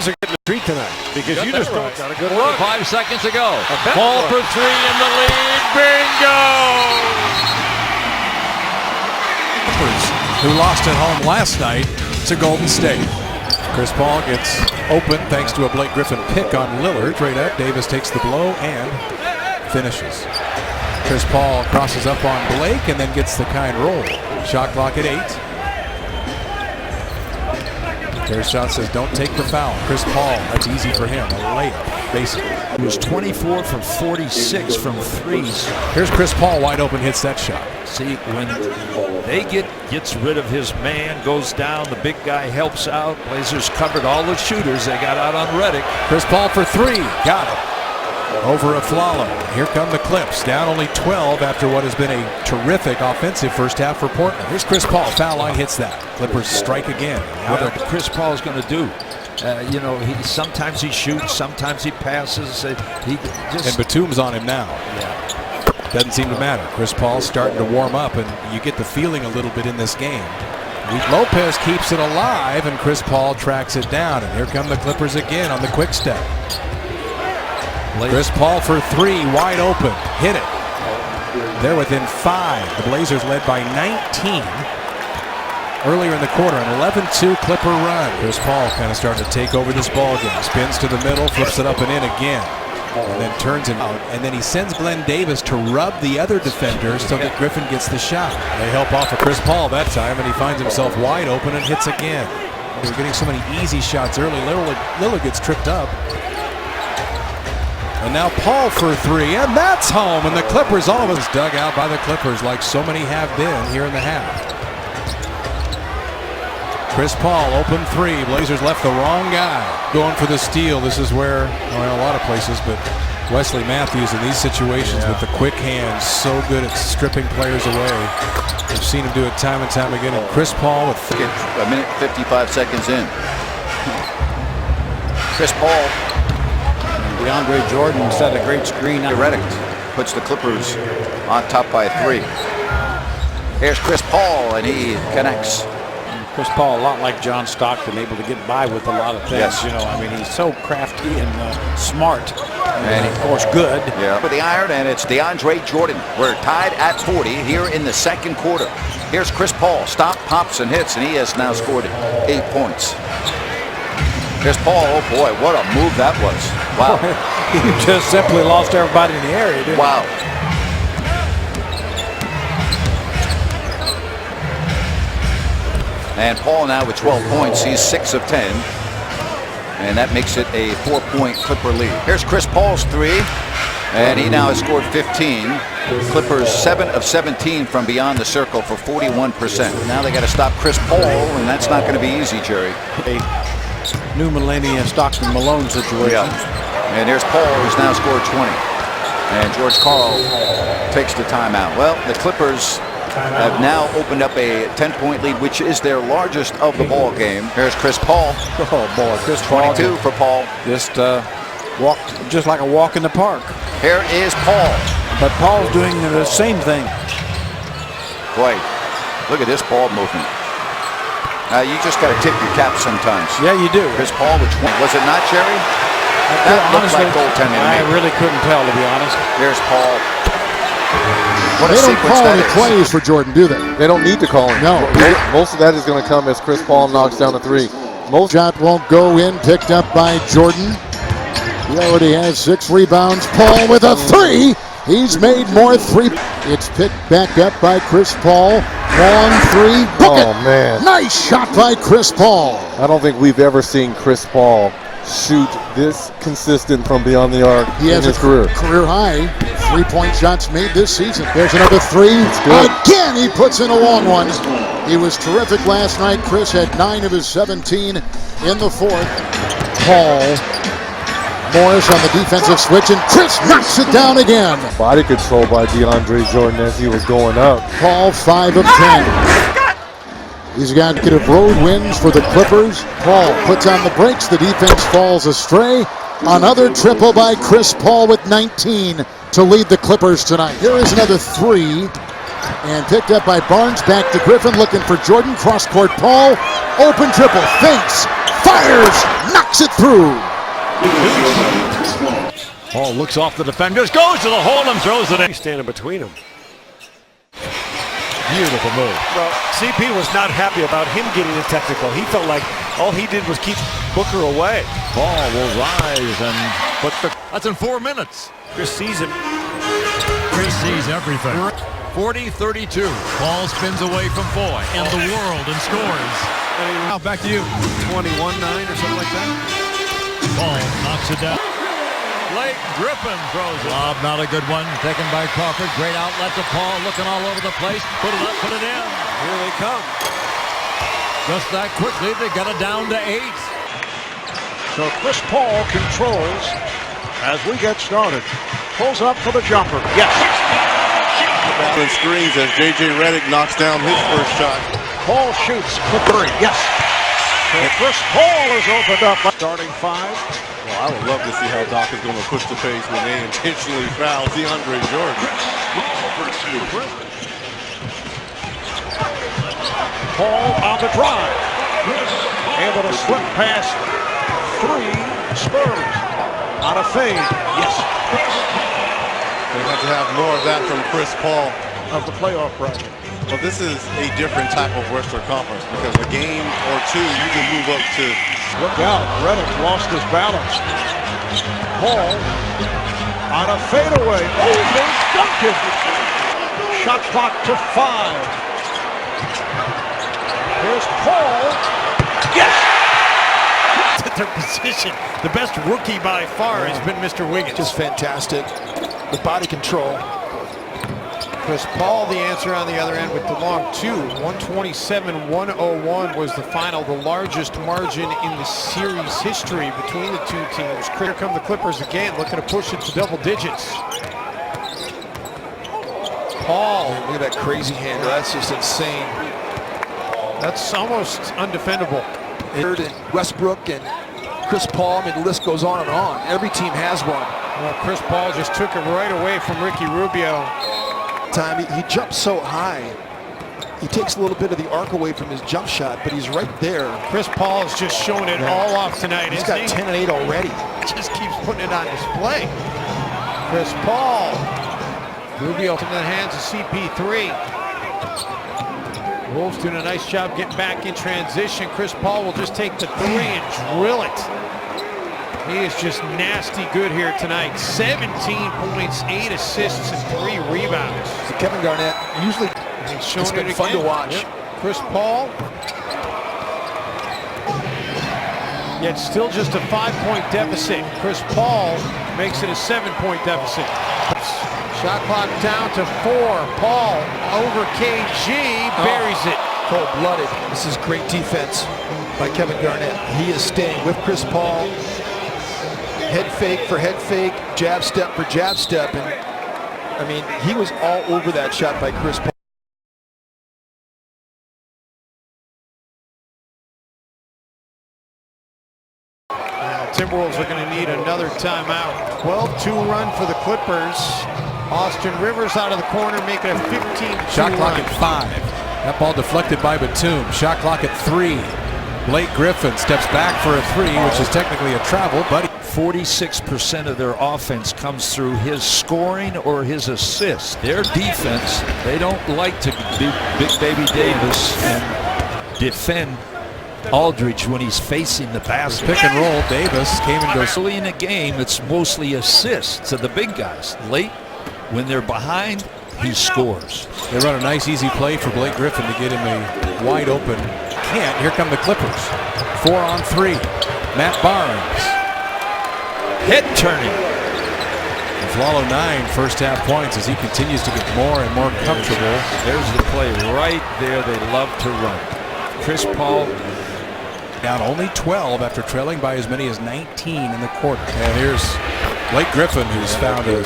are getting a treat tonight because you just got a good look. 5 seconds ago. Ball for three in the lead. Bingo! Who lost at home last night to Golden State. Chris Paul gets open thanks to a Blake Griffin pick on Lillard. Right up, Davis takes the blow and finishes. Chris Paul crosses up on Blake and then gets the kind roll. Shot clock at 8. There's shot says don't take the foul. Chris Paul, that's easy for him. A layup, basically. He was 24 for 46 from threes. Here's Chris Paul wide open, hits that shot. See, when they gets rid of his man, goes down, the big guy helps out. Blazers covered all the shooters they got out on Redick. Chris Paul for three, got it. Over Afflalo. Here come the Clips, down only 12 after what has been a terrific offensive first half for Portland. Here's Chris Paul, foul line hits that. Clippers strike again. Now what Chris Paul is going to do. Sometimes he shoots, sometimes he passes. And Batum's on him now. Yeah. Doesn't seem to matter. Chris Paul's starting to warm up, and you get the feeling a little bit in this game. Lopez keeps it alive, and Chris Paul tracks it down. And here come the Clippers again on the quick step. Chris Paul for three, wide open, hit it. They're within 5. The Blazers led by 19 earlier in the quarter. An 11-2 Clipper run. Chris Paul kind of starting to take over this ball game. Spins to the middle, flips it up and in again. And then turns him out. And then he sends Glenn Davis to rub the other defender so that Griffin gets the shot. They help off of Chris Paul that time, and he finds himself wide open and hits again. They're getting so many easy shots early. Lillard gets tripped up. And now Paul for three, and that's home. And the Clippers, all of us dug out by the Clippers like so many have been here in the half. Chris Paul, open three. Blazers left the wrong guy. Going for the steal. This is where, a lot of places, but Wesley Matthews in these situations with the quick hands, so good at stripping players away. We've seen him do it time and time again. And Chris Paul with a minute 55 seconds in. Chris Paul. DeAndre Jordan set a great screen. Redick puts the Clippers on top by 3. Here's Chris Paul, and he connects. Chris Paul, a lot like John Stockton, able to get by with a lot of things. Yes. He's so crafty and smart, and of course good. Yeah. For the iron, and it's DeAndre Jordan. We're tied at 40 here in the second quarter. Here's Chris Paul, stop, pops, and hits, and he has now scored 8 points. Chris Paul, oh boy, what a move that was. Wow. He just simply lost everybody in the area, didn't he? Wow. And Paul now with 12 points. He's 6 of 10. And that makes it a 4-point Clipper lead. Here's Chris Paul's three. And he now has scored 15. Clippers 7 of 17 from beyond the circle for 41%. Now they got to stop Chris Paul, and that's not going to be easy, Jerry. New millennium Stockton Malone situation. Yeah. And here's Paul, who's now scored 20. And George Karl takes the timeout. Well, the Clippers have now opened up a 10-point lead, which is their largest of the ball game. Here's Chris Paul. Oh boy, Chris 22 for Paul. Just walked just like a walk in the park. Here is Paul. But Paul's doing the same thing. Boy, look at this ball movement. You just got to tip your cap sometimes. Yeah, you do. Chris Paul with 20. Was it not, Jerry? That looked like goaltending to me. I really couldn't tell, to be honest. Here's Paul. What they a don't call any plays for Jordan, do they? They don't need to call him. No. Most of that is going to come as Chris Paul knocks down the 3. Most shot won't go in, picked up by Jordan. He already has 6 rebounds. Paul with a 3. He's made more 3. It's picked back up by Chris Paul. Long 3. Book it. Man. Nice shot by Chris Paul. I don't think we've ever seen Chris Paul shoot this consistent from beyond the arc in his career. Career high 3-point shots made this season. There's another 3. Again, he puts in a long one. He was terrific last night. Chris had 9 of his 17 in the 4th. Paul, Morris on the defensive switch, and Chris knocks it down again. Body control by DeAndre Jordan as he was going up. Paul 5 of 10. He's got to get road wins for the Clippers. Paul puts on the brakes. The defense falls astray. Another triple by Chris Paul with 19 to lead the Clippers tonight. Here is another 3. And picked up by Barnes. Back to Griffin looking for Jordan. Cross court Paul. Open triple. Feints. Fires. Knocks it through. Paul looks off the defenders, goes to the hole and throws it in. He's standing between them. Beautiful move. Well, CP was not happy about him getting a technical. He felt like all he did was keep Booker away. Ball will rise and put the. That's in 4 minutes. Chris sees him. Chris sees everything. 40-32. Ball spins away from Foy and the world and scores. Now back to you. 21-9 or something like that. Ball knocks it down. Blake Griffin throws it. Lob, not a good one. Taken by Crawford. Great outlet to Paul. Looking all over the place. Put it up, put it in. Here they come. Just that quickly, they got it down to 8. So Chris Paul controls as we get started. Pulls up for the jumper. Yes. And screens as J.J. Redick knocks down his first shot. Paul shoots for 3. Yes. So Chris Paul is opened up. Starting 5. Well, I would love to see how Doc is going to push the pace when they intentionally foul DeAndre Jordan. Paul on the drive. Able to slip past 3 Spurs. On a fade. Yes. They have to have more of that from Chris Paul. Of the playoff bracket. Well, this is a different type of Western Conference because a game or two you can move up to. Look out, Redick lost his balance. Paul on a fadeaway. Over Duncan. Shot clock to 5. Here's Paul. Yes! At their position. The best rookie by far has been Mr. Wiggins. Just fantastic. The body control. Chris Paul, the answer on the other end with the long 2. 127-101 was the final, the largest margin in the series history between the two teams. Here come the Clippers again, looking to push it to double digits. Paul. Look at that crazy hand. That's just insane. That's almost undefendable. And Westbrook and Chris Paul, I mean, the list goes on and on. Every team has one. Well, Chris Paul just took it right away from Ricky Rubio. He jumps so high. He takes a little bit of the arc away from his jump shot, but he's right there. Chris Paul is just showing it all off tonight. He's got 10 and 8 already. Just keeps putting it on display. Chris Paul. Rubio in the hands of CP3. Wolves doing a nice job getting back in transition. Chris Paul will just take the 3 and drill it. He is just nasty good here tonight. 17 points, 8 assists, and 3 rebounds. So Kevin Garnett, usually he's shown it's been it fun again. to watch. Yep. Chris Paul. Yet still just a 5-point deficit. Chris Paul makes it a 7-point deficit. Shot clock down to 4. Paul over KG, buries it. Cold-blooded. This is great defense by Kevin Garnett. He is staying with Chris Paul. Head fake for head fake, jab step for jab step, and I mean, he was all over that shot by Chris Paul. Timberwolves are going to need another timeout. 12-2 run for the Clippers. Austin Rivers out of the corner, making a 15-2 Shot clock run. at 5. That ball deflected by Batum. Shot clock at 3. Blake Griffin steps back for a 3, which is technically a travel, but 46% of their offense comes through his scoring or his assists. Their defense, they don't like to be Big Baby Davis and defend Aldridge when he's facing the basket. pick and roll. Davis came and goes. Early in the game, it's mostly assists to the big guys. Late, when they're behind, he scores. They run a nice easy play for Blake Griffin to get him a wide open. Can't. Here come the Clippers. 4 on 3. Matt Barnes. Head turning. Flalo 9 first half points as he continues to get more and more comfortable. There's the play right there they love to run. Chris Paul down only 12 after trailing by as many as 19 in the quarter. And here's Blake Griffin, who's found a